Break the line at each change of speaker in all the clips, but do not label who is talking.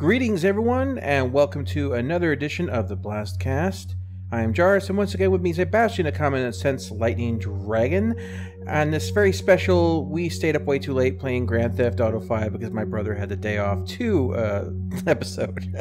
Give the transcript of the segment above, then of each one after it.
Greetings, everyone, and welcome to another edition of the BlastCast. I am Jarvis, and once again with me is Sebastian, a common sense lightning dragon. On this very special, we stayed up way too late playing Grand Theft Auto 5 because my brother had the day off 2 episode.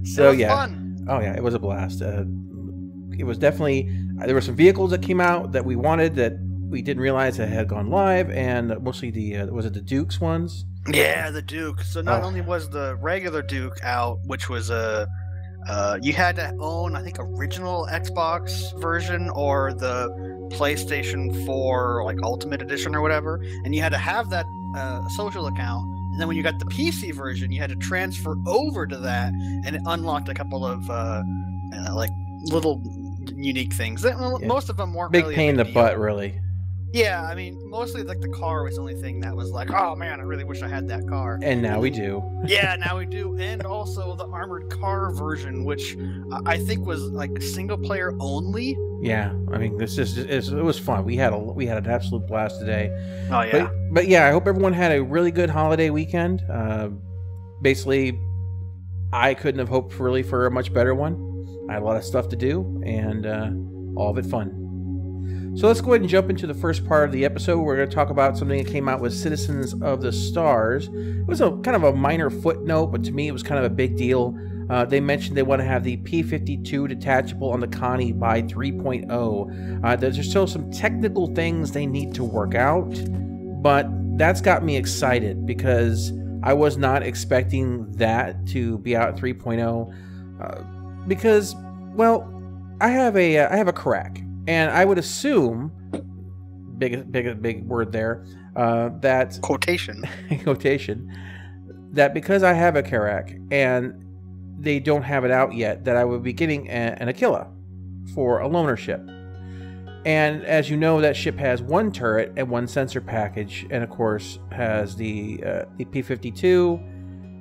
So yeah, fun. Oh yeah, it was a blast. It was definitely there were some vehicles that came out that we wanted that we didn't realize that had gone live, and mostly the was it the Dukes ones?
Yeah, the Duke. So not only was the regular Duke out, which was you had to own, I think, original Xbox version or the PlayStation 4 like Ultimate Edition or whatever, and you had to have that social account. And then when you got the PC version, you had to transfer over to that, and it unlocked a couple of like little unique things. Most of them weren't
big
really
pain in the butt, really.
Yeah, I mean, mostly like the car was the only thing that was like, oh man, I really wish I had that car.
And now we do.
Yeah, now we do. And also the armored car version, which I think was like single player only.
Yeah, I mean, it was fun. We had an absolute blast today.
Oh yeah.
But yeah, I hope everyone had a really good holiday weekend. Basically, I couldn't have hoped really for a much better one. I had a lot of stuff to do, and all of it fun. So let's go ahead and jump into the first part of the episode. We're going to talk about something that came out with Citizens of the Stars. It was a kind of a minor footnote, but to me it was kind of a big deal. They mentioned they want to have the P-52 detachable on the Connie by 3.0. There's still some technical things they need to work out, but that's got me excited because I was not expecting that to be out at 3.0 because, well, I have a Karak. And I would assume, big word there, that
quotation,
that because I have a Karak and they don't have it out yet, that I would be getting an Aquila for a loaner ship. And as you know, that ship has one turret and one sensor package, and of course has the P-52,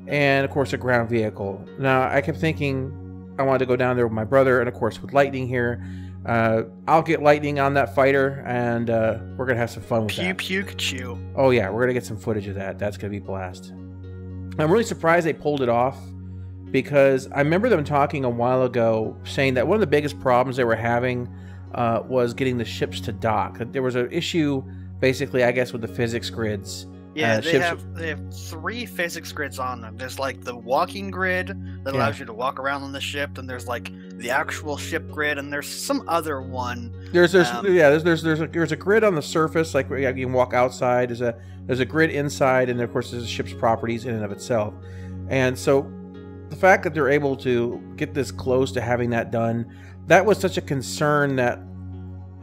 and of course a ground vehicle. Now I kept thinking I wanted to go down there with my brother, and of course with Lightning here. I'll get Lightning on that fighter, and we're going to have some fun with that.
Pew-pew-ka-chew.
Oh, yeah, we're going to get some footage of that. That's going to be a blast. I'm really surprised they pulled it off, because I remember them talking a while ago, saying that one of the biggest problems they were having was getting the ships to dock. There was an issue, basically, I guess, with the physics grids.
Yeah, they have 3 physics grids on them. There's like the walking grid that allows you to walk around on the ship, and there's like the actual ship grid, and there's some other one. There's
a grid on the surface, like you can walk outside. There's a grid inside, and of course there's a ship's properties in and of itself. And so the fact that they're able to get this close to having that done, that was such a concern that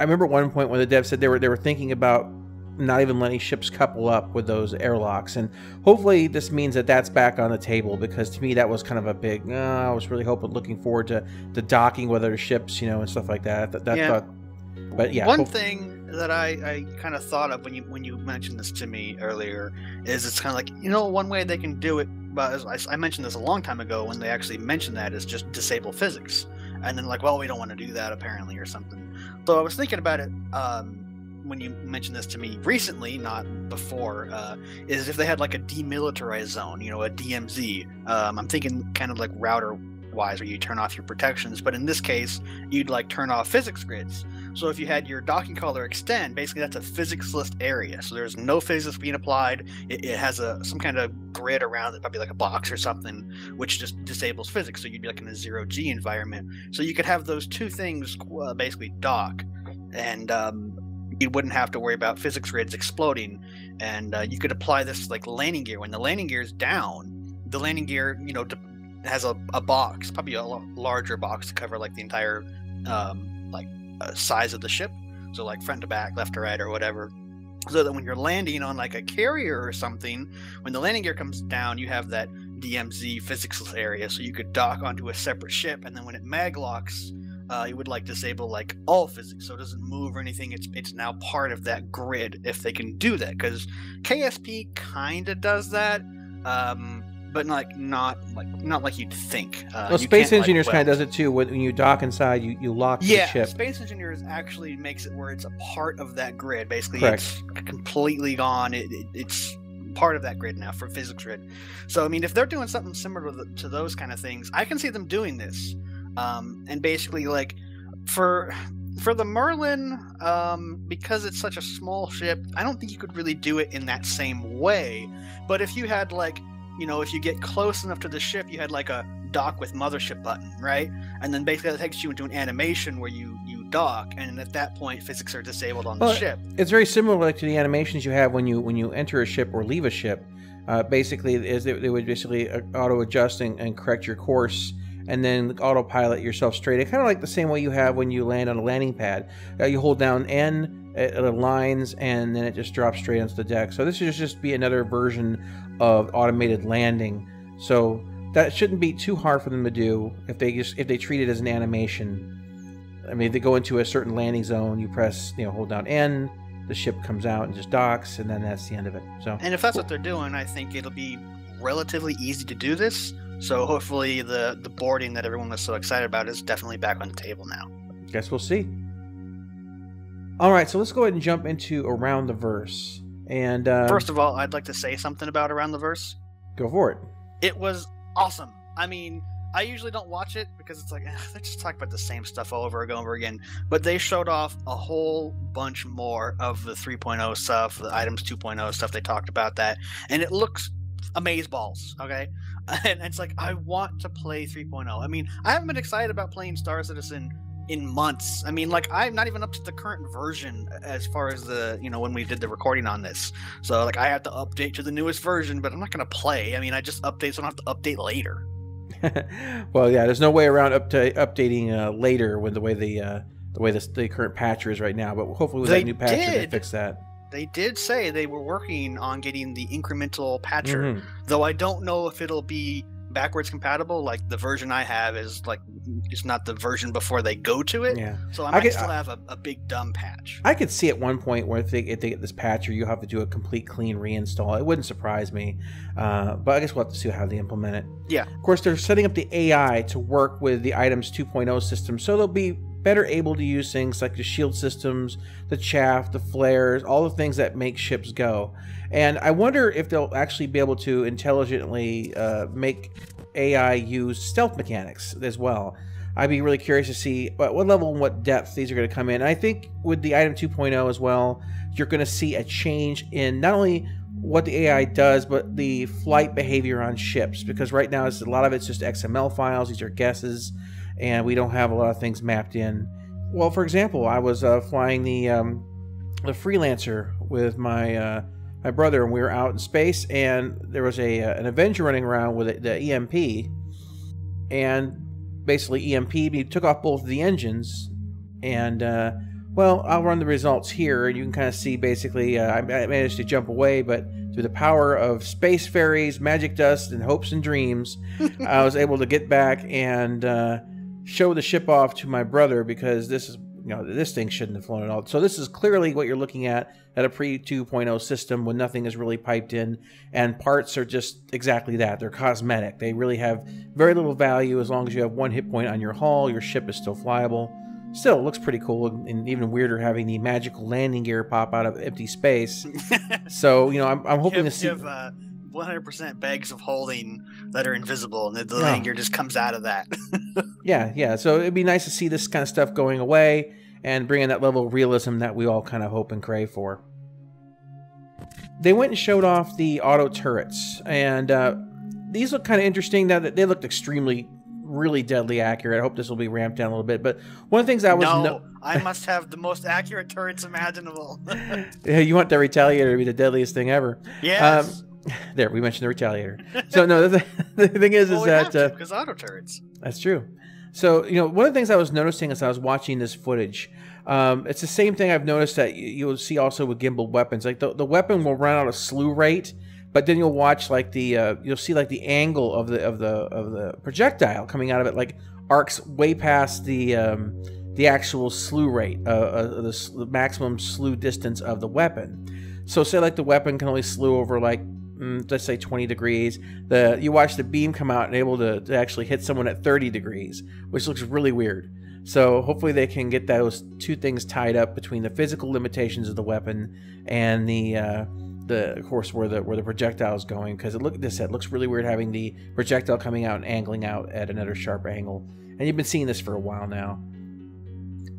I remember at one point when the devs said they were thinking about not even letting ships couple up with those airlocks, and hopefully this means that that's back on the table, because to me that was kind of a big I was really looking forward to docking with other ships, and stuff like that. But yeah,
one thing that I kind of thought of when you mentioned this to me earlier is it's kind of like, one way they can do it, but I mentioned this a long time ago when they actually mentioned that, is just disable physics, and then like, well, we don't want to do that apparently or something. So I was thinking about it when you mentioned this to me recently, not before, is if they had like a demilitarized zone, a DMZ. I'm thinking kind of like router wise, where you turn off your protections, but in this case you'd like turn off physics grids. So if you had your docking collar extend, basically that's a physicsless area, so there's no physics being applied. It has some kind of grid around it, probably like a box or something, which just disables physics, so you'd be like in a 0G environment. So you could have those two things basically dock, and you wouldn't have to worry about physics grids exploding, and you could apply this like landing gear. When the landing gear is down, the landing gear, has a box, probably a larger box to cover like the entire size of the ship, so like front to back, left to right, or whatever, so that when you're landing on like a carrier or something, when the landing gear comes down, you have that DMZ physicsless area, so you could dock onto a separate ship, and then when it mag locks, it would like disable like all physics, so it doesn't move or anything. It's now part of that grid if they can do that, because KSP kind of does that, but not like you'd think.
Well, Space Engineers kind of does it too. When you dock inside, you lock the ship.
Yeah, Space Engineers actually makes it where it's a part of that grid. Basically,
correct.
It's completely gone. It's part of that grid now for physics grid. So I mean, if they're doing something similar to those kind of things, I can see them doing this. And basically, like for the Merlin, because it's such a small ship, I don't think you could really do it in that same way. But if you had like, you know, if you get close enough to the ship, you had like a dock with mothership button, right? And then basically that takes you into an animation where you dock, and at that point physics are disabled on the ship.
It's very similar like to the animations you have when you enter a ship or leave a ship. Basically, they would basically auto adjust and correct your course, and then autopilot yourself straight. It's kind of like the same way you have when you land on a landing pad. You hold down N, it aligns, and then it just drops straight onto the deck. So this should just be another version of automated landing. So that shouldn't be too hard for them to do if they treat it as an animation. I mean, if they go into a certain landing zone, you press, hold down N, the ship comes out and just docks, and then that's the end of it. So,
and if that's what they're doing, I think it'll be relatively easy to do this. So hopefully the boarding that everyone was so excited about is definitely back on the table now.
Guess we'll see. All right, so let's go ahead and jump into Around the Verse. And
first of all, I'd like to say something about Around the Verse.
Go for it.
It was awesome. I mean, I usually don't watch it because it's like, they just talk about the same stuff over and over again. But they showed off a whole bunch more of the 3.0 stuff, the items 2.0 stuff. They talked about that. And it looks amazeballs, okay? And it's like, I want to play 3.0. I mean, I haven't been excited about playing Star Citizen in months. I mean, like, I'm not even up to the current version as far as the, when we did the recording on this. So, like, I have to update to the newest version, but I'm not going to play. I mean, I just update, so I don't have to update later.
Well, yeah, there's no way around updating later with the way the current patcher is right now. But hopefully with that new patcher, they fix that.
They did say they were working on getting the incremental patcher, though I don't know if it'll be backwards compatible. Like the version I have is like it's not the version before they go to it. Yeah. So I might still have a big dumb patch. I could see
at one point where if they get this patcher, you have to do a complete clean reinstall. It wouldn't surprise me, but I guess we'll have to see how they implement it.
Yeah.
Of course, they're setting up the AI to work with the items 2.0 system, so they'll be better able to use things like the shield systems, the chaff, the flares, all the things that make ships go. And I wonder if they'll actually be able to intelligently make AI use stealth mechanics as well. I'd be really curious to see what level and what depth these are going to come in. And I think with the item 2.0 as well, you're going to see a change in not only what the AI does, but the flight behavior on ships. Because right now, a lot of it's just XML files. These are guesses, and we don't have a lot of things mapped in. Well, for example, I was flying the Freelancer with my brother, and we were out in space, and there was an Avenger running around with the EMP, and basically EMP'd me, took off both of the engines, and well, I'll run the results here, and you can kind of see basically I managed to jump away, but through the power of space fairies, magic dust, and hopes and dreams, I was able to get back and show the ship off to my brother, because this is, this thing shouldn't have flown at all. So this is clearly what you're looking at a pre-2.0 system when nothing is really piped in, and parts are just exactly that. They're cosmetic. They really have very little value. As long as you have one hit point on your hull, your ship is still flyable. Still, it looks pretty cool, and even weirder having the magical landing gear pop out of empty space. So, I'm hoping to see...
100% bags of holding that are invisible, and the landing gear just comes out of that.
Yeah. So it'd be nice to see this kind of stuff going away and bring in that level of realism that we all kind of hope and crave for. They went and showed off the auto turrets, and these look kind of interesting. Now that they looked really deadly accurate. I hope this will be ramped down a little bit. But one of the things I was
I must have the most accurate turrets imaginable.
Yeah, you want the Retaliator to be the deadliest thing ever.
Yes.
There, we mentioned the Retaliator. So no, the thing is that
because auto turrets.
That's true. So one of the things I was noticing as I was watching this footage, it's the same thing I've noticed that you'll see also with gimbal weapons. Like the weapon will run out of slew rate, but then you'll watch like you'll see like the angle of the projectile coming out of it like arcs way past the actual slew rate, the maximum slew distance of the weapon. So say like the weapon can only slew over like let's say 20 degrees. You watch the beam come out and able to actually hit someone at 30 degrees, which looks really weird. So hopefully they can get those two things tied up between the physical limitations of the weapon and the of course, where the projectile is going, because it looks really weird having the projectile coming out and angling out at another sharp angle. And you've been seeing this for a while now.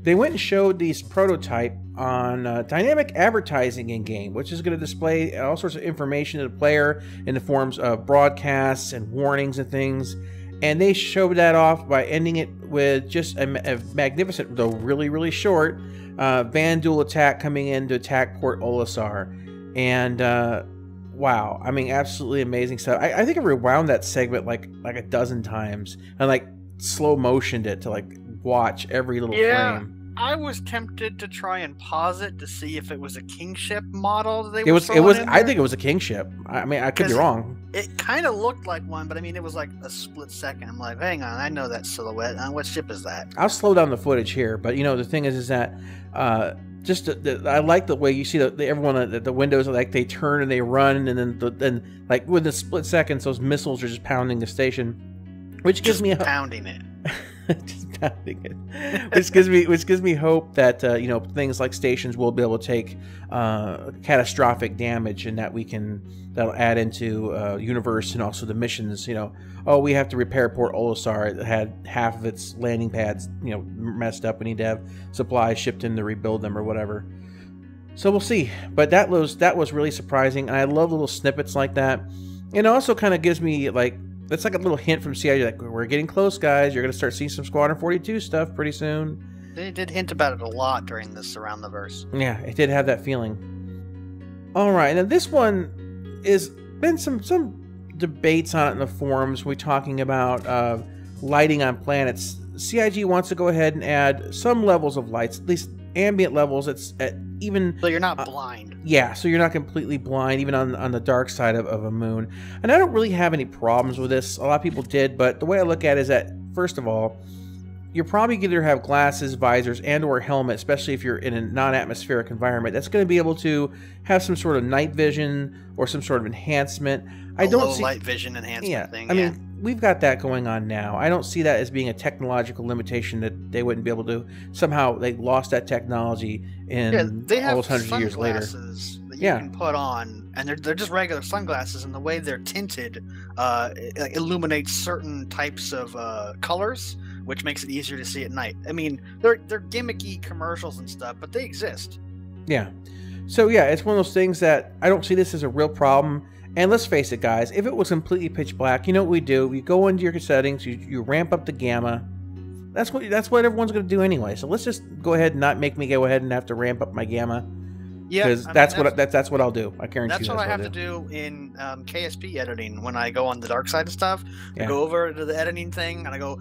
They went and showed this prototype on dynamic advertising in game, which is going to display all sorts of information to the player in the forms of broadcasts and warnings and things. And they showed that off by ending it with just a magnificent, though really, really short, Vanduul Attack coming in to attack Port Olisar. And wow, I mean, absolutely amazing stuff. I think I rewound that segment like a dozen times and like slow motioned it to like watch every little frame.
I was tempted to try and pause it to see if it was a kingship model that they
It was. I think it was a kingship. I mean, I could be wrong.
It kind of looked like one, but I mean, it was like a split second. I'm like, hang on, I know that silhouette. What ship is that?
I'll slow down the footage here, but you know, the thing is that I like the way you see everyone at the windows, like they turn and they run, and then like within split seconds, those missiles are just pounding the station, which gives me
pounding it.
Just pounding it, which gives me hope that you know, things like stations will be able to take catastrophic damage, and that'll add into universe and also the missions. You know, oh, we have to repair Port Olisar. It had half of its landing pads, you know, messed up. We need to have supplies shipped in to rebuild them or whatever. So we'll see. But that was really surprising, and I love little snippets like that. And it also kind of gives me like, that's like a little hint from CIG, like, we're getting close, guys. You're going to start seeing some Squadron 42 stuff pretty soon.
They did hint about it a lot during this Around the Verse.
Yeah, it did have that feeling. All right, now this one is been some debates on it in the forums. We're talking about lighting on planets. CIG wants to go ahead and add some levels of lights, at least ambient levels. It's at even
so you're not blind.
Yeah, so you're not completely blind, even on the dark side of a moon. And I don't really have any problems with this. A lot of people did, but the way I look at it is that, first of all, you're probably going to have glasses, visors, and or helmet, especially if you're in a non-atmospheric environment. That's going to be able to have some sort of night vision or some sort of enhancement. I don't see
light vision enhancement thing.
I mean, we've got that going on now. I don't see that as being a technological limitation that they wouldn't be able to. Somehow they lost that technology in
they have
almost hundreds of years later.
That you can put on, and they're just regular sunglasses, and the way they're tinted it illuminates certain types of colors, which makes it easier to see at night. I mean, they're gimmicky commercials and stuff, but they exist.
Yeah. So yeah, it's one of those things that I don't see this as a real problem. And let's face it, guys, if it was completely pitch black, you know what we do? We go into your settings, you ramp up the gamma. That's what everyone's going to do anyway. So let's just go ahead and not make me go ahead and have to ramp up my gamma. Yeah, because that's what I'll do. I guarantee you.
That's what I have to do in KSP editing when I go on the dark side of stuff. I go over to the editing thing and I go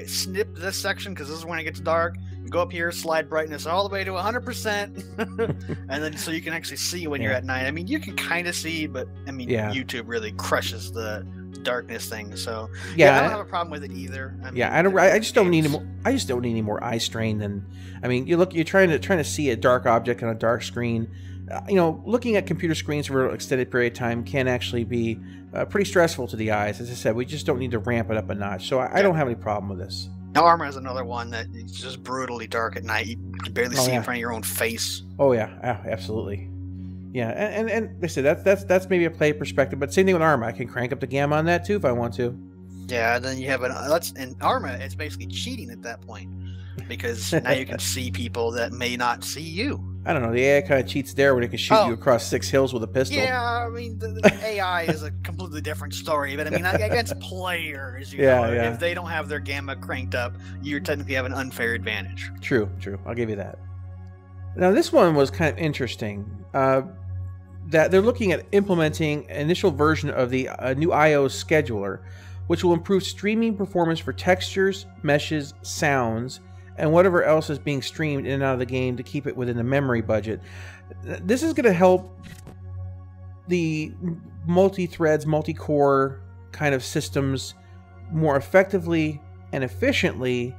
snip this section because this is when it gets dark. You go up here, slide brightness all the way to 100%, and then so you can actually see when you're at night. I mean, you can kind of see, but I mean, YouTube really crushes the darkness thing. So I don't have a problem with it either. I mean,
I just don't need any more. I just don't need any more eye strain than. I mean, you're trying to see a dark object on a dark screen. You know, looking at computer screens for an extended period of time can actually be pretty stressful to the eyes. As I said, we just don't need to ramp it up a notch. So I don't have any problem with this.
Now, Armor is another one that is just brutally dark at night. You can barely see in front of your own face.
Oh yeah, absolutely. Yeah, and they said that's maybe a play perspective, but same thing with Armor. I can crank up the gamma on that too if I want to.
Yeah, then you have in Armor, it's basically cheating at that point because now you can see people that may not see you.
I don't know. The AI kind of cheats there when it can shoot you across 6 hills with a pistol.
Yeah, I mean, the AI is a completely different story. But I mean, against players, you know, if they don't have their gamma cranked up, you technically have an unfair advantage.
True. I'll give you that. Now, this one was kind of interesting. That they're looking at implementing an initial version of the new I/O scheduler, which will improve streaming performance for textures, meshes, sounds, and whatever else is being streamed in and out of the game to keep it within the memory budget. This is going to help the multi-threads, multi-core kind of systems more effectively and efficiently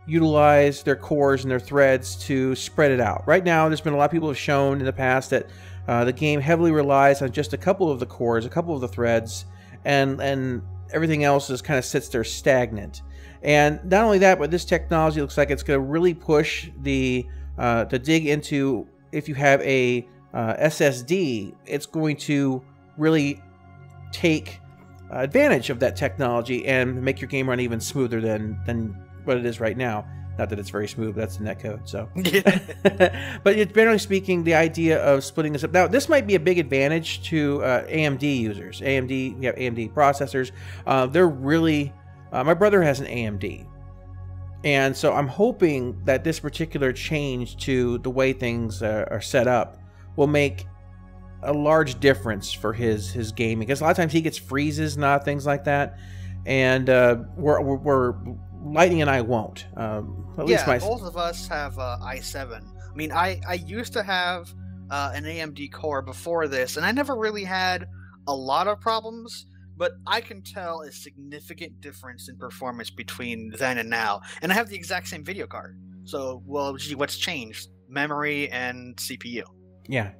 utilize their cores and their threads to spread it out. Right now, there's been a lot of people have shown in the past that the game heavily relies on just a couple of the cores, a couple of the threads, and everything else just kind of sits there stagnant. And not only that, but this technology looks like it's going to really push the to dig into if you have a SSD, it's going to really take advantage of that technology and make your game run even smoother than what it is right now. Not that it's very smooth, but that's the netcode. So, but generally speaking, the idea of splitting this up. Now, this might be a big advantage to AMD users. We have AMD processors. They're really. My brother has an AMD, and so I'm hoping that this particular change to the way things are set up will make a large difference for his gaming. Because a lot of times he gets freezes and things like that, and we're Lightning and I won't. At least
both of us have i7. I mean, I used to have an AMD core before this, and I never really had a lot of problems, but I can tell a significant difference in performance between then and now. And I have the exact same video card. So, well, gee, what's changed? Memory and CPU.
Yeah.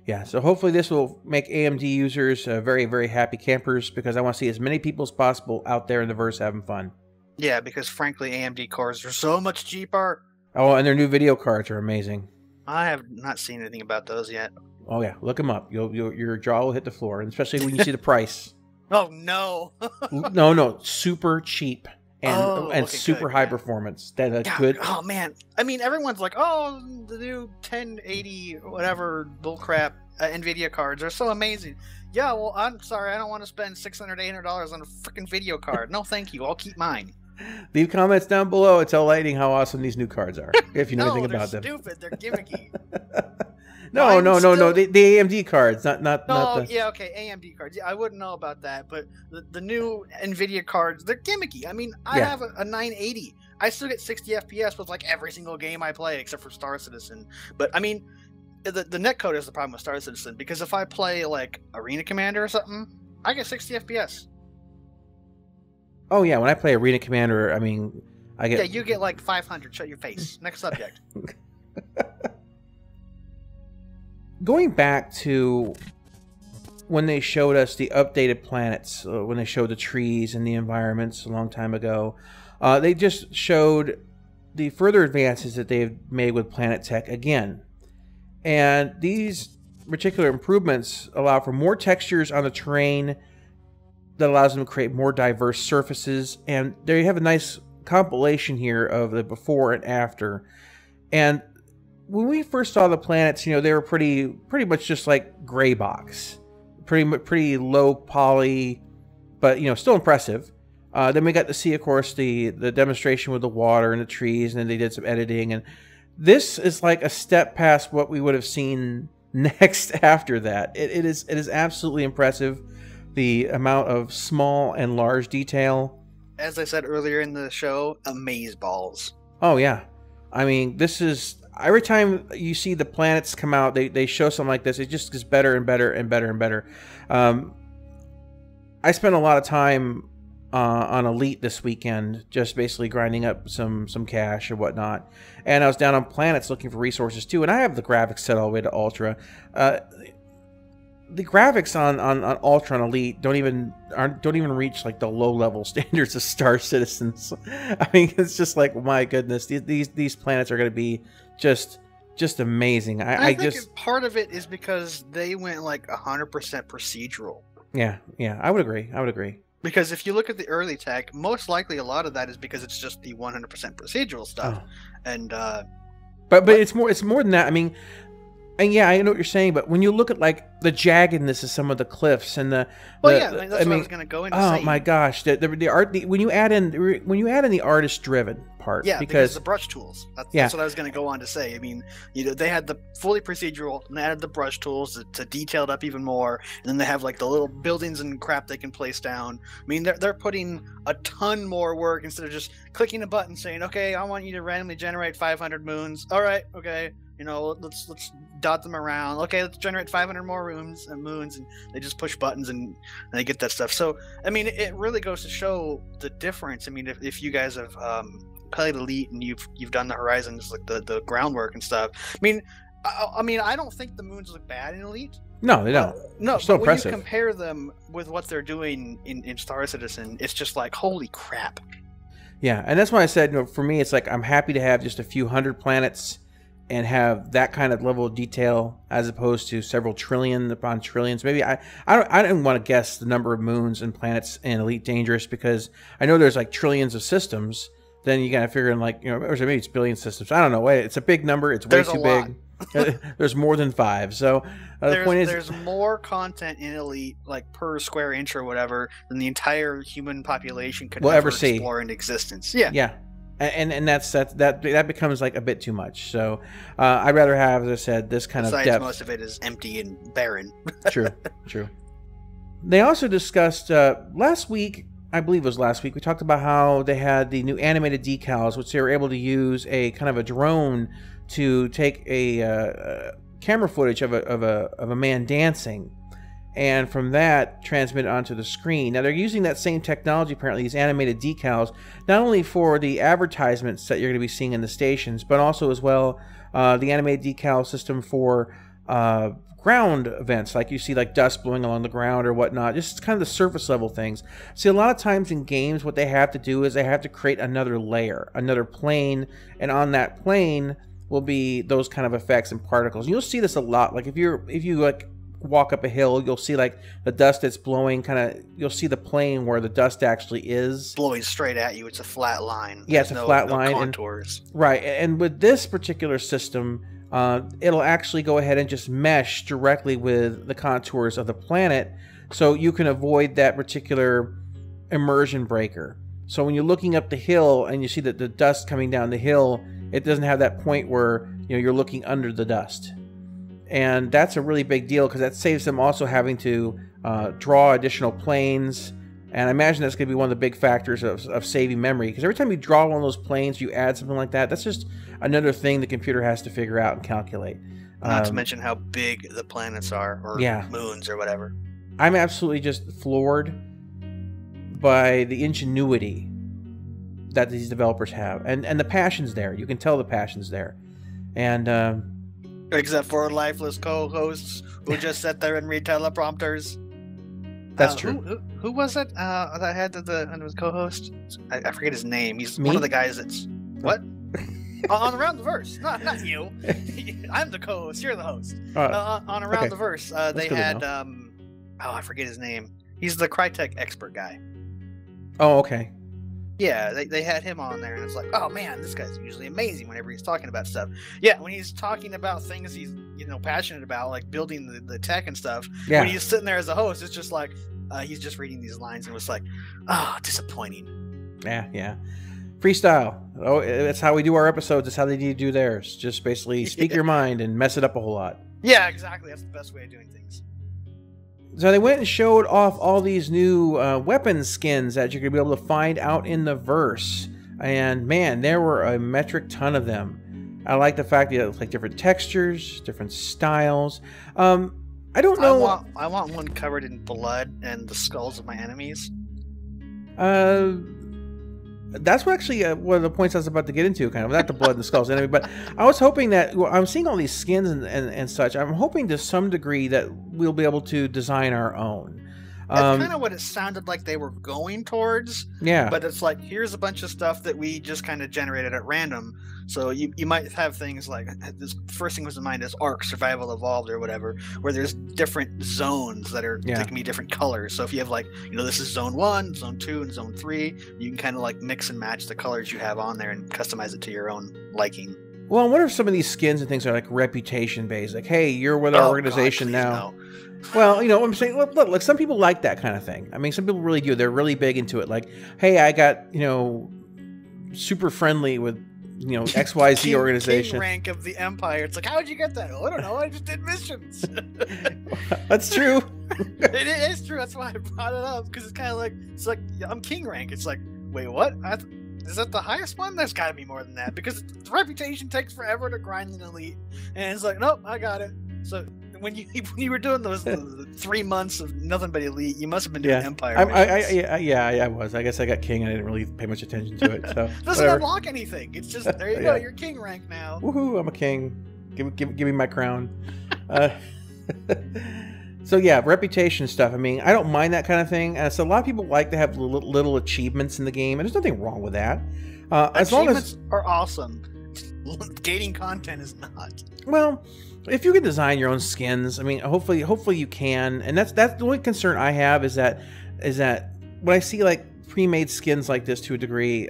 Yeah, so hopefully this will make AMD users very, very happy campers, because I want to see as many people as possible out there in the verse having fun.
Yeah, because frankly, AMD cores are so much cheaper.
Oh, and their new video cards are amazing.
I have not seen anything about those yet.
Oh yeah, look them up. Your jaw will hit the floor, and especially when you see the price.
Oh no!
No, super cheap and super high performance. That's good.
Oh man, I mean, everyone's like, oh, the new 1080 whatever bullcrap NVIDIA cards are so amazing. Yeah, well, I'm sorry, I don't want to spend $600, $800 on a freaking video card. No, thank you. I'll keep mine.
Leave comments down below and tell Lightning how awesome these new cards are, if you know anything about them.
No, they're stupid. They're gimmicky.
No. The AMD cards, not the...
Yeah, okay, AMD cards. Yeah, I wouldn't know about that, but the new NVIDIA cards, they're gimmicky. I mean, I have a 980. I still get 60 FPS with like every single game I play except for Star Citizen. But I mean, the netcode is the problem with Star Citizen, because if I play like Arena Commander or something, I get 60 FPS.
Oh yeah, when I play Arena Commander, I mean, I get...
Yeah, you get like 500. Shut your face. Next subject.
Going back to when they showed us the updated planets, when they showed the trees and the environments a long time ago, they just showed the further advances that they've made with Planet Tech again. And these particular improvements allow for more textures on the terrain that allows them to create more diverse surfaces. And there you have a nice compilation here of the before and after. And when we first saw the planets, you know, they were pretty much just like gray box, pretty low poly, but you know, still impressive. Then we got to see, of course, the demonstration with the water and the trees, and then they did some editing. And this is like a step past what we would have seen next after that. It is absolutely impressive, the amount of small and large detail.
As I said earlier in the show, amaze balls.
Oh yeah, I mean, this is, every time you see the planets come out, they show something like this, it just gets better and better and better and better. I spent a lot of time on Elite this weekend, just basically grinding up some cash or whatnot, and I was down on planets looking for resources too. And I have the graphics set all the way to Ultra. The graphics on Ultra and Elite don't even reach like the low level standards of Star Citizens. I mean, it's just like, my goodness, these planets are going to be just amazing.
I think part of it is because they went like 100% procedural.
Yeah, I would agree.
Because if you look at the early tech, most likely a lot of that is because it's just the 100% procedural stuff. Oh. And
but it's more than that. I mean, and yeah, I know what you're saying, but when you look at like the jaggedness of some of the cliffs and that's what I was going to go into. Oh my gosh, the art, when you add in the artist driven part,
because the brush tools. That's what I was going to go on to say. I mean, you know, they had the fully procedural and added the brush tools to detail it up even more, and then they have like the little buildings and crap they can place down. I mean, they're putting a ton more work instead of just clicking a button saying, "Okay, I want you to randomly generate 500 moons." All right, okay. You know, let's dot them around. Okay, let's generate 500 more moons, and they just push buttons and they get that stuff. So, I mean, it really goes to show the difference. I mean, if you guys have played Elite and you've done the Horizons, like the groundwork and stuff. I mean, I don't think the moons look bad in Elite.
No, they don't.
No,
they're so
but
impressive.
When you compare them with what they're doing in Star Citizen, it's just like, holy crap.
Yeah, and that's why I said, you know, for me, it's like I'm happy to have just a few hundred planets and have that kind of level of detail as opposed to several trillion upon trillions. Maybe I don't want to guess the number of moons and planets in Elite Dangerous, because I know there's like trillions of systems. Then you gotta figure in, like, you know, or maybe it's billion systems. I don't know. Wait, it's a big number. It's way too big. There's more than 5. So the point is,
there's more content in Elite, like per square inch or whatever, than the entire human population could ever explore in existence. Yeah.
Yeah. And that becomes like a bit too much. So I'd rather have, as I said, this kind of depth.
Most of it is empty and barren.
True. They also discussed last week, I believe it was last week, we talked about how they had the new animated decals, which they were able to use a kind of a drone to take a camera footage of a man dancing, and from that transmit it onto the screen. Now they're using that same technology, apparently, these animated decals, not only for the advertisements that you're going to be seeing in the stations, but also as well the animated decal system for ground events, like you see like dust blowing along the ground or whatnot, just kind of the surface level things. See, a lot of times in games what they have to do is they have to create another layer, another plane, and on that plane will be those kind of effects and particles. And you'll see this a lot. Like if you like walk up a hill, you'll see like the dust that's blowing, kind of, you'll see the plane where the dust actually is
blowing straight at you. It's a flat line.
Yeah, it's a flat line.
Contours.
Right, and with this particular system, it'll actually go ahead and just mesh directly with the contours of the planet, so you can avoid that particular immersion breaker. So when you're looking up the hill and you see that the dust coming down the hill, it doesn't have that point where, you know, you're looking under the dust. And that's a really big deal, because that saves them also having to draw additional planes. And I imagine that's going to be one of the big factors of saving memory, because every time you draw one of those planes, you add something like that. That's just another thing the computer has to figure out and calculate.
Not to mention how big the planets are, or moons or whatever.
I'm absolutely just floored by the ingenuity that these developers have, and the passion's there. You can tell the passion's there. And
except for lifeless co-hosts who just sit there and read teleprompters.
That's true.
Who was it that had the co-host? I forget his name. He's one of the guys that's... What? On Around the Verse. Not you. I'm the co-host. You're the host. On Around the Verse, they had... I forget his name. He's the Crytek expert guy.
Oh, okay.
Yeah, they had him on there, and it's like, oh man, this guy's usually amazing whenever he's talking about stuff. Yeah, when he's talking about things he's passionate about, like building the tech and stuff. Yeah. When he's sitting there as a host, it's just like he's just reading these lines, and it's like, disappointing.
Yeah. Freestyle. Oh, that's how we do our episodes. That's how they need to do theirs. Just basically speak your mind and mess it up a whole lot.
Yeah, exactly. That's the best way of doing things.
So they went and showed off all these new weapon skins that you're going to be able to find out in the verse. And man, there were a metric ton of them. I like the fact that it's like different textures, different styles. I don't know.
I want one covered in blood and the skulls of my enemies.
That's what actually one of the points I was about to get into, kind of, not the blood and the skulls enemy, but I was hoping that, I'm seeing all these skins and such, I'm hoping to some degree that we'll be able to design our own.
That's kind of what it sounded like they were going towards.
Yeah.
But it's like, here's a bunch of stuff that we just kind of generated at random. So you might have things like, this first thing was in mind is Ark, Survival Evolved or whatever, where there's different zones that are that can be different colors. So if you have like, this is Zone 1, Zone 2, and Zone 3, you can kind of like mix and match the colors you have on there and customize it to your own liking.
Well, I wonder if some of these skins and things are like reputation based. Like, hey, you're with our organization now. No. Well, I'm saying, look, some people like that kind of thing. I mean, some people really do. They're really big into it. Like, hey, I got, super friendly with, XYZ organization.
King rank of the Empire. It's like, how'd you get that? Oh, I don't know. I just did missions.
That's true.
It is true. That's why I brought it up, because it's like I'm king rank. It's like, wait, what? Is that the highest one? There's got to be more than that, because the reputation takes forever to grind an elite, and it's like, nope, I got it. So when you were doing those 3 months of nothing but elite, you must have been doing Empire.
I was. I guess I got king and I didn't really pay much attention to it. So
doesn't unlock anything. It's just there you go. You're king rank now.
Woohoo! I'm a king. Give me my crown. So yeah, reputation stuff. I mean, I don't mind that kind of thing. So a lot of people like to have little achievements in the game, and there's nothing wrong with that. As long as
are awesome. gating content is not.
Well, if you can design your own skins, I mean, hopefully you can. And that's the only concern I have is that when I see like pre-made skins like this to a degree,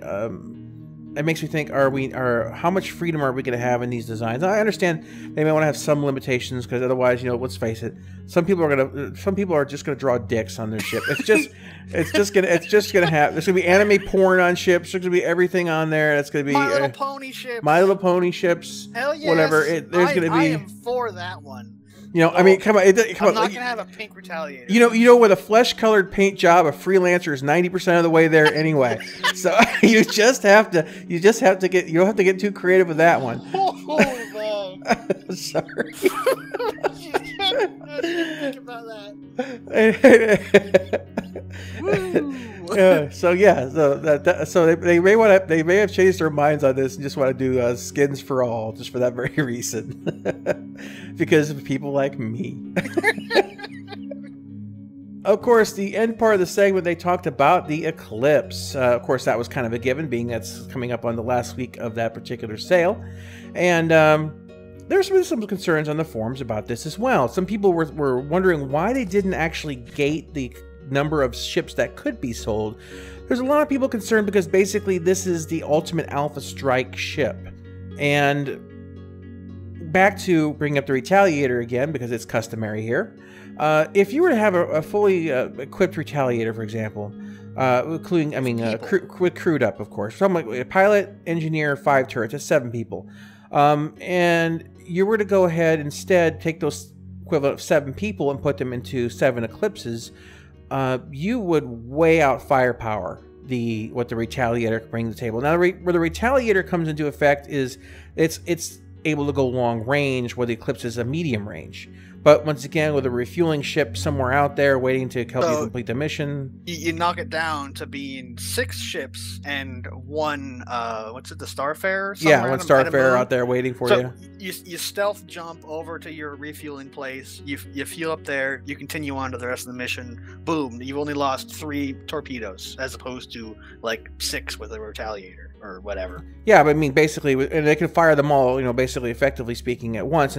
it makes me think: how much freedom are we going to have in these designs? I understand they may want to have some limitations because otherwise, let's face it, some people are just going to draw dicks on their ship. It's just going to have. There's going to be anime porn on ships. There's going to be everything on there. It's going to be
My Little Pony ships.
My Little Pony ships.
Hell yes.
Whatever. There's going to be.
I am for that one.
I mean, come on.
I'm not going to have a pink Retaliator.
With a flesh-colored paint job, a freelancer is 90% of the way there anyway. So you don't have to get too creative with that one.
Holy man.
Sorry.
I didn't think about that.
So they may have changed their minds on this and just want to do skins for all, just for that very reason, because of people like me. Of course, the end part of the segment, they talked about the Eclipse. Of course, that was kind of a given, being that's coming up on the last week of that particular sale, and there's been some concerns on the forums about this as well. Some people were wondering why they didn't actually gate the number of ships that could be sold. There's a lot of people concerned because basically this is the ultimate Alpha Strike ship. And back to bring up the Retaliator again, because it's customary here. If you were to have a fully equipped Retaliator, for example, including, crewed up, of course. So a pilot, engineer, 5 turrets, that's 7 people. And you were to go ahead instead take those equivalent of 7 people and put them into 7 Eclipses, you would way out firepower what the Retaliator can bring to the table. Now, where the Retaliator comes into effect is it's able to go long range, where the Eclipse is a medium range. But once again, with a refueling ship somewhere out there waiting to help you complete the mission,
you knock it down to being 6 ships and 1 the Starfarer?
Yeah, 1 Starfarer out there waiting for you.
You stealth jump over to your refueling place. You fuel up there. You continue on to the rest of the mission. Boom! You've only lost 3 torpedoes as opposed to like 6 with a Retaliator or whatever.
Yeah, but I mean, basically, and they can fire them all, basically, effectively speaking, at once.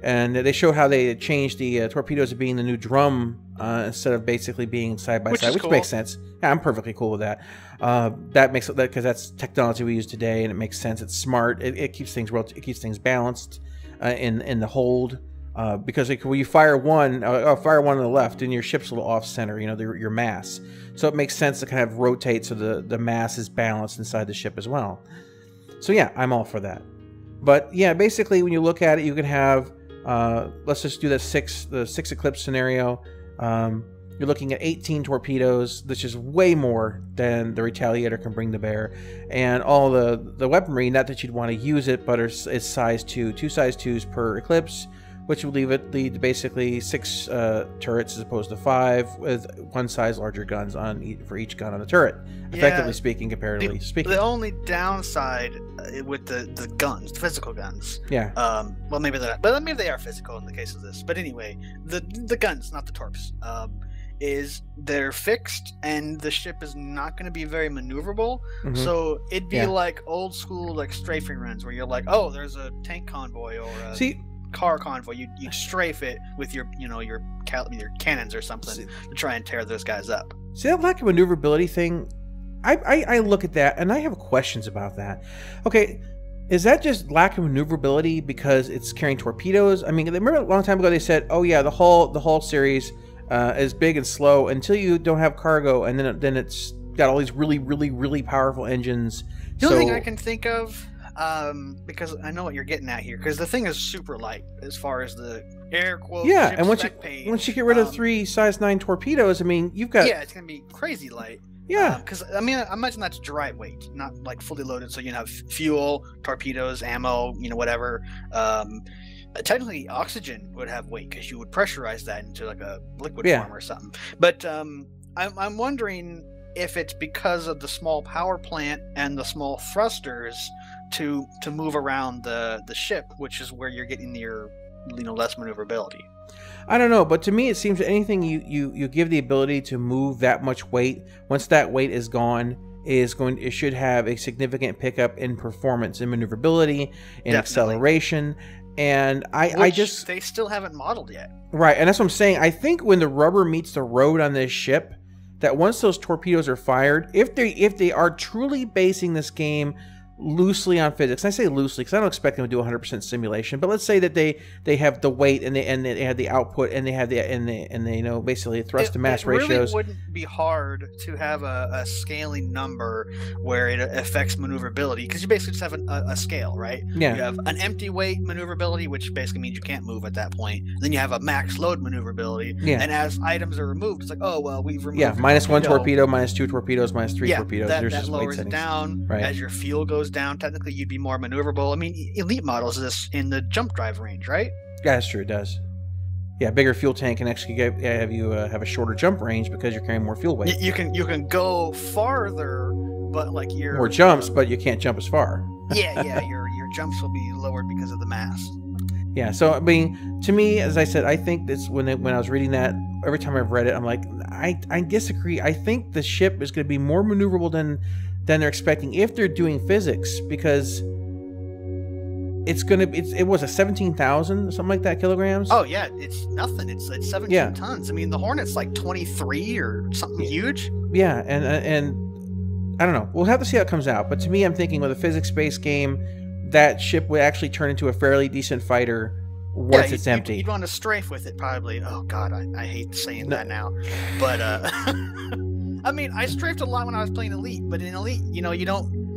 And they show how they changed the torpedoes to being the new drum instead of basically being side by side, which
cool.
Makes sense. Yeah, I'm perfectly cool with that. That makes because that's technology we use today, and it makes sense. It's smart. It keeps things balanced in the hold. Because when you fire one on the left, and your ship's a little off center, your mass. So it makes sense to kind of rotate so the mass is balanced inside the ship as well. So yeah, I'm all for that. But yeah, basically when you look at it, you can have let's just do the 6 Eclipse scenario. You're looking at 18 torpedoes, which is way more than the Retaliator can bring to bear, and all the weaponry. Not that you'd want to use it, but it's size 2 size 2s per Eclipse, which would lead to basically 6 turrets as opposed to 5, with 1 size larger guns for each gun on the turret. Effectively speaking, comparatively speaking.
The only downside with the guns, the physical guns.
Yeah.
Well, maybe they're not, but maybe they are physical in the case of this. But anyway, the guns, not the torps, is they're fixed, and the ship is not going to be very maneuverable. Mm-hmm. So it'd be like old school like strafing runs where you're like, oh, there's a tank convoy or a car convoy. You'd strafe it with your cannons or something to try and tear those guys up.
See, that lack of maneuverability thing, I look at that and I have questions about that. Okay, is that just lack of maneuverability because it's carrying torpedoes? I mean, remember a long time ago they said, oh yeah, the Hull series is big and slow until you don't have cargo, and then it's got all these really, really, really powerful engines.
The only thing I can think of, because I know what you're getting at here, because the thing is super light as far as the air quote.
Yeah, and once you get rid of 3 size 9 torpedoes, I mean, you've got
it's gonna be crazy light.
Yeah,
because I mean, I imagine that's dry weight, not like fully loaded. So you have fuel, torpedoes, ammo, whatever. Technically, oxygen would have weight because you would pressurize that into like a liquid form or something. But I'm wondering if it's because of the small power plant and the small thrusters to move around the ship, which is where you're getting your less maneuverability.
I don't know, but to me it seems that anything you give the ability to move that much weight, once that weight is gone, it should have a significant pickup in performance, in maneuverability, in acceleration. And I just
they still haven't modeled yet.
Right, and that's what I'm saying. I think when the rubber meets the road on this ship, that once those torpedoes are fired, if they are truly basing this game loosely on physics, and I say loosely because I don't expect them to do 100% simulation, but let's say that they have the weight and they have the output and they have they know basically thrust to mass ratios.
It really wouldn't be hard to have a scaling number where it affects maneuverability, because you basically just have a scale, right?
Yeah.
You have an empty weight maneuverability, which basically means you can't move at that point. Then you have a max load maneuverability, and as items are removed, it's like, oh well, we've removed.
Yeah, minus one torpedo, minus two torpedos, minus three torpedoes.
That,
There's
that
just
lowers
weight
it down.
Right.
As your fuel goes down, technically you'd be more maneuverable. I mean, Elite models this in the jump drive range, right?
Yeah, that's true. It does. Yeah, bigger fuel tank can actually have you have a shorter jump range because you're carrying more fuel weight.
You can go farther, but like
more jumps, but you can't jump as far.
your jumps will be lowered because of the mass.
Yeah, so I mean, to me, as I said, I think this when I was reading that, every time I've read it, I'm like, I disagree. I think the ship is going to be more maneuverable than they're expecting if they're doing physics, because it was a 17,000 something like that kilograms.
Oh yeah, it's nothing. It's 17 tons. I mean, the Hornet's like 23 or something huge.
Yeah, and I don't know. We'll have to see how it comes out. But to me, I'm thinking with a physics-based game, that ship would actually turn into a fairly decent fighter once it's empty.
You'd want to strafe with it, probably. Oh god, I hate saying that now, but I mean, I strafed a lot when I was playing Elite, but in Elite, you don't.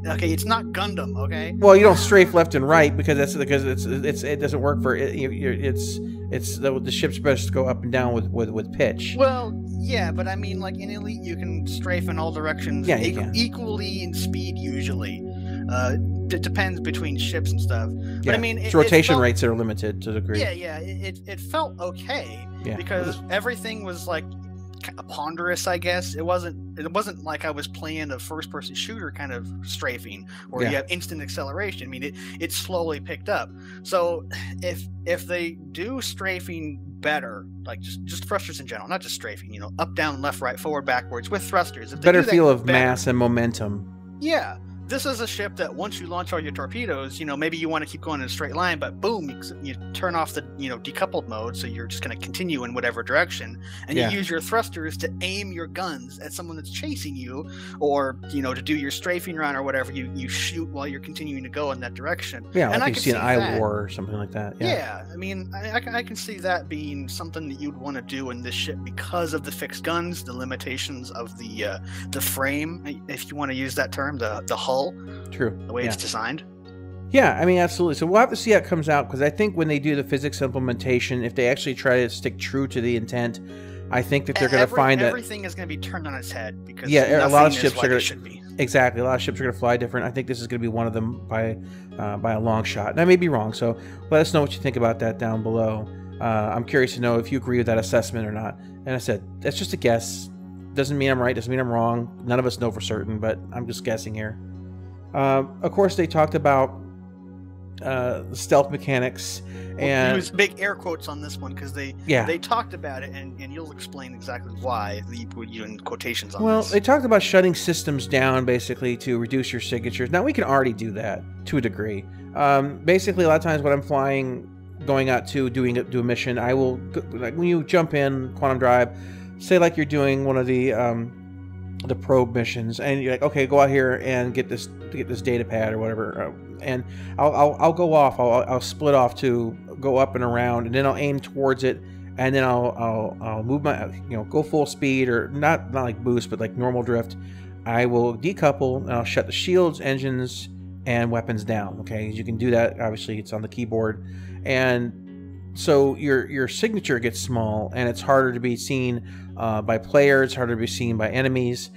Okay, it's not Gundam. Okay.
Well, you don't strafe left and right because it doesn't work for it. It's the ship's best to go up and down with pitch.
Well, yeah, but I mean, like in Elite, you can strafe in all directions.
Yeah, you can.
Equally in speed usually. It depends between ships and stuff. But
yeah.
I mean,
it's rotation rates that are limited to a degree.
Yeah. It felt okay because everything was like ponderous, I guess. It wasn't like I was playing a first-person shooter kind of strafing where you have instant acceleration. I mean, it slowly picked up. So if they do strafing better, like just thrusters in general, not just strafing, up, down, left, right, forward, backwards with thrusters, if they
better feel of mass and momentum.
Yeah. This is a ship that once you launch all your torpedoes, maybe you want to keep going in a straight line, but boom, you turn off the decoupled mode, so you're just going to continue in whatever direction, and you use your thrusters to aim your guns at someone that's chasing you, or to do your strafing run or whatever. You shoot while you're continuing to go in that direction.
Yeah,
and
like you see an I War or something like that.
Yeah, I mean, I can see that being something that you'd want to do in this ship because of the fixed guns, the limitations of the frame, if you want to use that term, the hull.
True.
The way it's designed.
Yeah, I mean, absolutely. So we'll have to see how it comes out, because I think when they do the physics implementation, if they actually try to stick true to the intent, I think that they're going to find that
everything is going to be turned on its head, because
a lot of ships are going
to be.
Exactly, a lot of ships are going to fly different. I think this is going to be one of them by a long shot. And I may be wrong, so let us know what you think about that down below. I'm curious to know if you agree with that assessment or not. And I said, that's just a guess. Doesn't mean I'm right, doesn't mean I'm wrong. None of us know for certain, but I'm just guessing here. Of course, they talked about the stealth mechanics, and
use big air quotes on this one because they talked about it, and you'll explain exactly why you put in quotations on this.
Well, they talked about shutting systems down basically to reduce your signatures. Now we can already do that to a degree. Basically, a lot of times when I'm flying, going out to do a mission, I will, like when you jump in Quantum Drive, say like you're doing one of the probe missions, and you're like, okay, go out here and get this data pad or whatever, and I'll go off. I'll split off to go up and around, and then I'll aim towards it, and then I'll move my go full speed, or not like boost, but like normal drift. I will decouple, and I'll shut the shields, engines, and weapons down. Okay, you can do that. Obviously, it's on the keyboard, and so your signature gets small, and it's harder to be seen by players, harder to be seen by enemies,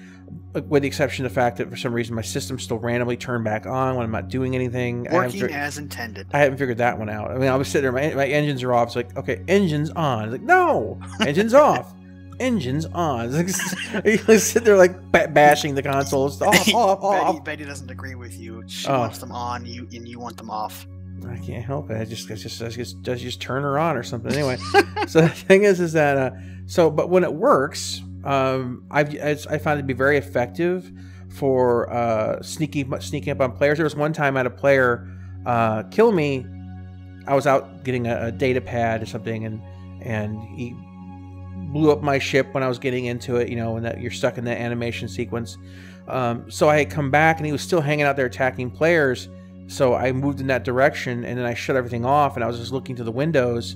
with the exception of the fact that for some reason my system's still randomly turned back on when I'm not doing anything.
Working as intended.
I haven't figured that one out. I mean, I was sitting there, my engines are off. It's like, okay, engines on. It's like, no, engines off. Engines on. It's like, you sit there like bashing the consoles. Off.
Betty doesn't agree with you. She wants them on, and you want them off.
I can't help it. I just turn her on or something. Anyway, so the thing is that but when it works, I found it to be very effective for sneaking up on players. There was one time I had a player kill me. I was out getting a data pad or something, and he blew up my ship when I was getting into it, and that you're stuck in that animation sequence. So I had come back, and he was still hanging out there attacking players. So I moved in that direction, and then I shut everything off, and I was just looking to the windows.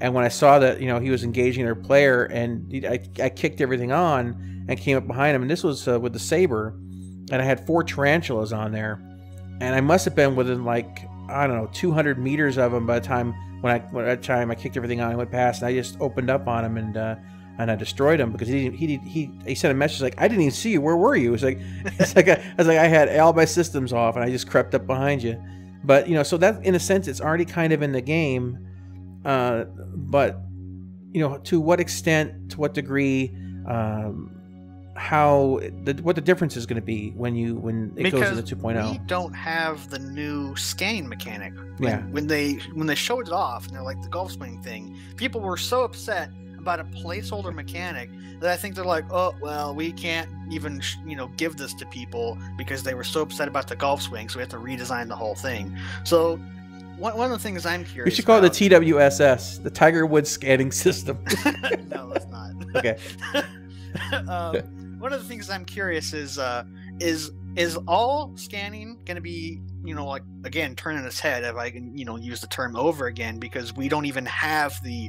And when I saw that, he was engaging their player, and I kicked everything on and came up behind him. And this was with the saber, and I had 4 tarantulas on there, and I must have been within 200 meters of him by the time I kicked everything on and went past, and I just opened up on him and I destroyed him because he sent a message like, I didn't even see you. Where were you? I had all my systems off and I just crept up behind you. But so that in a sense it's already kind of in the game. But to what extent, to what degree, what the difference is going to be when it goes into 2.0.
We don't have the new scanning mechanic.
Yeah.
When they showed it off and they're like the golf swing thing, people were so upset about a placeholder mechanic that I think they're like, oh well, we can't even give this to people because they were so upset about the golf swing, so we have to redesign the whole thing. So one of the things I'm curious.
We should call it the TWSS, the Tiger Woods Scanning System.
No, let's not.
Okay.
One of the things I'm curious is all scanning going to be, again, turning its head, if I can, use the term over again, because we don't even have the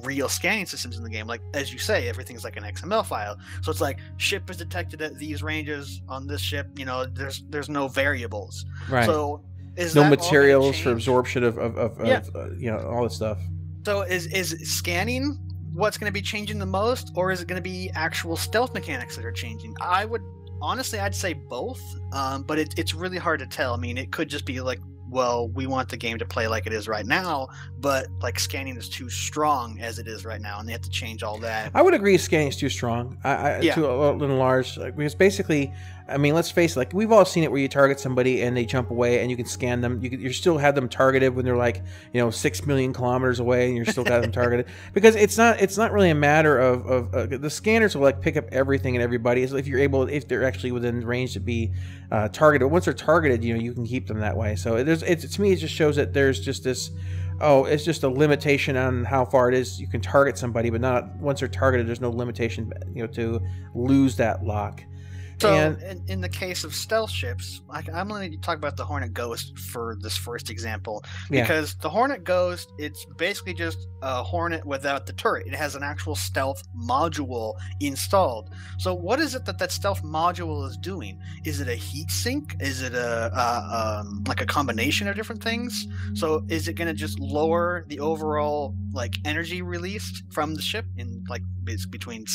real scanning systems in the game. Like, as you say, everything's like an XML file. So it's like ship is detected at these ranges on this ship. There's no variables.
Right.
So is
no
that
materials for absorption of all this stuff.
So is scanning what's going to be changing the most, or is it going to be actual stealth mechanics that are changing? I'd say both, but it's really hard to tell. I mean, it could just be we want the game to play like it is right now, but scanning is too strong as it is right now, and they have to change all that.
I would agree scanning is too strong, to a little large, because basically, I mean, let's face it, we've all seen it where you target somebody and they jump away and you can scan them. You still have them targeted when they're 6 million kilometers away, and you're still got them targeted, because it's not really a matter of the scanners will pick up everything and everybody. So if they're actually within range to be targeted. Once they're targeted, you can keep them that way. So to me, it just shows that there's just this. Oh, it's just a limitation on how far it is you can target somebody, but not once they're targeted. There's no limitation, to lose that lock.
So, in the case of stealth ships, I'm going to talk about the Hornet Ghost for this first example, because the Hornet Ghost, it's basically just a Hornet without the turret. It has an actual stealth module installed. So what is it that stealth module is doing? Is it a heat sink? Is it a combination of different things? So is it going to just lower the overall energy released from the ship in between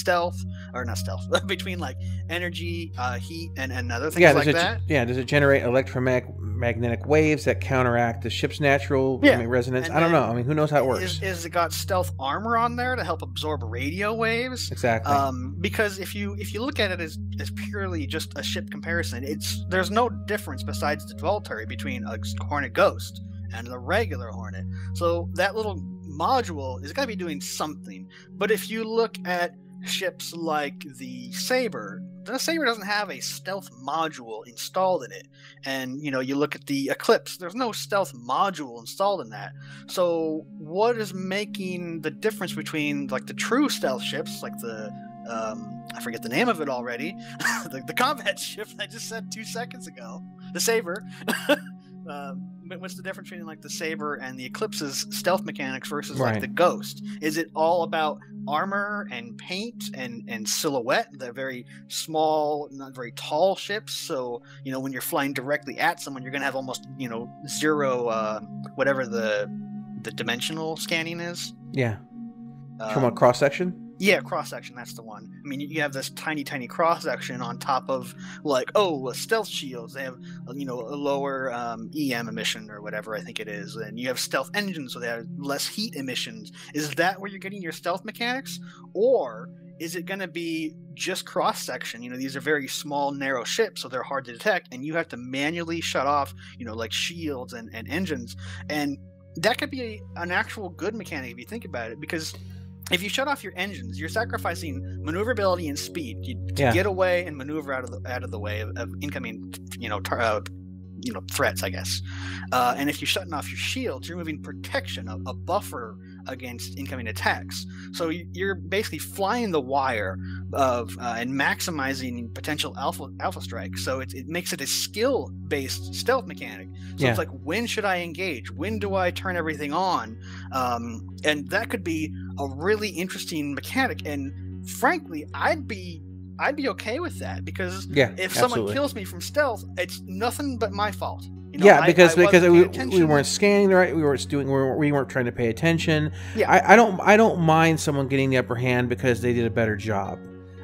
between energy, heat, and other things that?
Does it generate electromagnetic waves that counteract the ship's natural resonance? I don't know. I mean, who knows how it works? Is
it got stealth armor on there to help absorb radio waves?
Exactly.
Because if you look at it as purely just a ship comparison, there's no difference besides the Detachable between a Hornet Ghost and the regular Hornet. So that little module is going to be doing something. But if you look at ships like the Saber doesn't have a stealth module installed in it. And you look at the Eclipse, there's no stealth module installed in that. So what is making the difference between the true stealth ships, the I forget the name of it already, the combat ship I just said 2 seconds ago, the Saber. What's the difference between the Saber and the Eclipse's stealth mechanics versus the Ghost? Is it all about armor and paint and silhouette? They're very small, not very tall ships. So when you're flying directly at someone, you're gonna have almost zero whatever the dimensional scanning is.
Yeah. From a cross section.
Yeah, cross-section, that's the one. I mean, you have this tiny cross-section on top of, stealth shields. They have, a lower EM emission or whatever I think it is. And you have stealth engines, so they have less heat emissions. Is that where you're getting your stealth mechanics? Or is it going to be just cross-section? These are very small, narrow ships, so they're hard to detect, and you have to manually shut off, shields and engines. And that could be an actual good mechanic if you think about it, because if you shut off your engines, you're sacrificing maneuverability and speed to
Yeah.
get away and maneuver out of the way of incoming, threats, I guess. And if you're shutting off your shields, you're moving protection, a buffer against incoming attacks. So you're basically flying the wire of and maximizing potential alpha strikes. So it makes it a skill-based stealth mechanic. So it's like, when should I engage? When do I turn everything on? And that could be a really interesting mechanic. And frankly, I'd be okay with that, because if someone kills me from stealth, it's nothing but my fault.
Because we weren't scanning right, we weren't trying to pay attention. I don't mind someone getting the upper hand because they did a better job.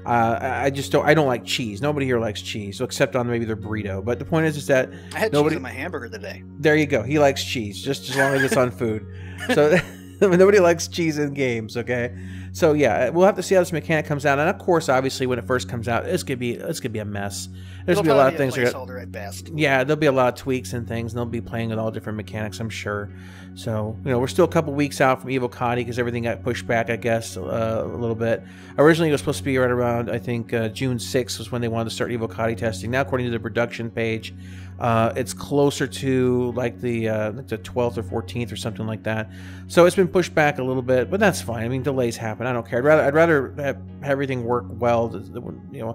I don't like cheese. Nobody here likes cheese, except on maybe their burrito. But the point is that
I had cheese in my hamburger today.
There you go. He likes cheese, just as long as it's on food. So nobody likes cheese in games, okay? So yeah, we'll have to see how this mechanic comes out. And of course, obviously, when it first comes out, it's gonna be a mess. There's gonna be a lot of things.
Placeholder at best.
Yeah, there'll be a lot of tweaks and things, and they'll be playing with all different mechanics, I'm sure. So we're still a couple weeks out from Evocati because everything got pushed back, I guess, a little bit. Originally, it was supposed to be right around, I think, June 6th was when they wanted to start Evocati testing. Now, according to the production page, it's closer to like the 12th or 14th or something like that. So it's been pushed back a little bit, but that's fine. I mean, delays happen. I don't care. I'd rather have everything work well,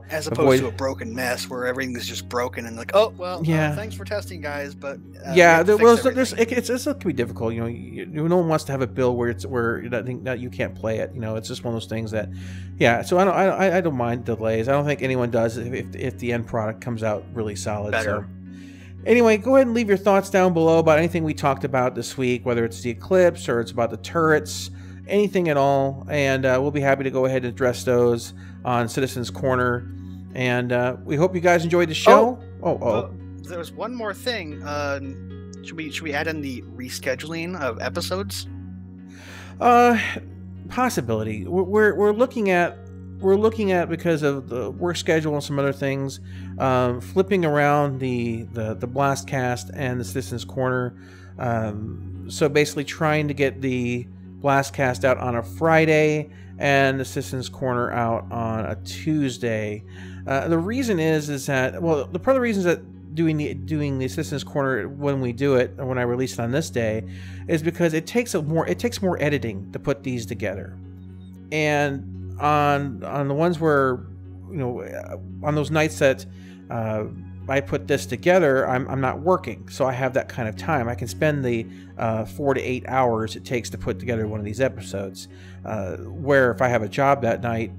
as opposed to a broken mess where everything's just broken and like, oh well, thanks for testing, guys, but it can be difficult. No one wants to have a bill where that you can't play it. It's just one of those things that, So I don't mind delays. I don't think anyone does if the end product comes out really solid. Better.
So. Anyway, go ahead and leave your thoughts down below about anything we talked about this week, whether it's the Eclipse or it's about the turrets, anything at all, and we'll be happy to go ahead and address those on Citizens Corner. And we hope you guys enjoyed the show.
There's one more thing. Should we add in the rescheduling of episodes?
Possibility. We're looking at because of the work schedule and some other things, flipping around the BlastCast and the Citizens Corner. So basically trying to get the BlastCast out on a Friday and the Citizens Corner out on a Tuesday. The reason is that, the part of the reasons that doing the Citizens Corner when we do it, or when I release it on this day, is because it takes more editing to put these together. And on the ones where, on those nights that I put this together, I'm not working, so I have that kind of time. I can spend the 4 to 8 hours it takes to put together one of these episodes, where if I have a job that night,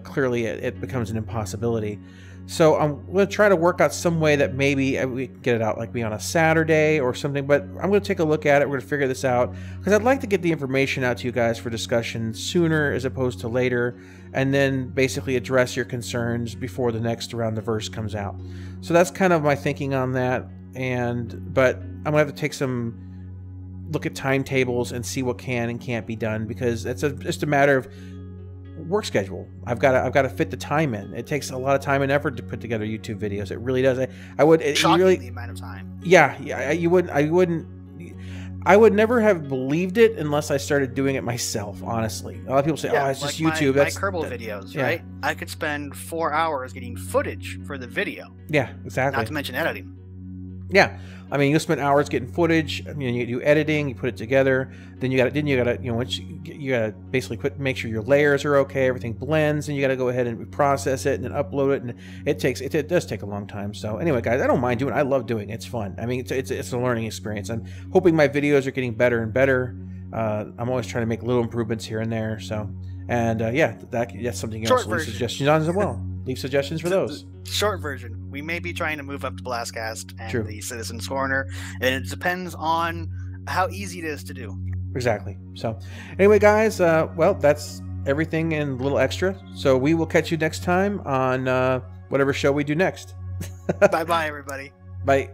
clearly it becomes an impossibility. So I'm going to try to work out some way that maybe we can get it out, like on a Saturday or something, but I'm going to take a look at it. We're going to figure this out, because I'd like to get the information out to you guys for discussion sooner as opposed to later, and then basically address your concerns before the next Around the Verse comes out. So that's kind of my thinking on that, but I'm going to have to take some look at timetables and see what can and can't be done, because it's just a matter of work schedule. I've got to fit the time in. It takes a lot of time and effort to put together YouTube videos. It really does.
Shocking the amount of time.
I would never have believed it unless I started doing it myself, honestly. A lot of people say, it's just YouTube.
My Kerbal videos, right? I could spend 4 hours getting footage for the video.
Yeah, exactly.
Not to mention editing.
Yeah, I mean, you spend hours getting footage. I mean, you do editing, you put it together. Then you gotta basically make sure your layers are okay, everything blends, and you gotta go ahead and process it and then upload it, and it does take a long time. So anyway, guys, I don't mind doing it. I love doing it. It's fun. I mean, it's a learning experience. I'm hoping my videos are getting better and better. I'm always trying to make little improvements here and there. So, and that's something else to leave suggestions on as well. Leave suggestions for those.
Short version. We may be trying to move up to BlastCast and the Citizens Corner, and it depends on how easy it is to do. Exactly.
So, anyway, guys, that's everything and a little extra. So we will catch you next time on whatever show we do next.
Bye-bye, everybody.
Bye.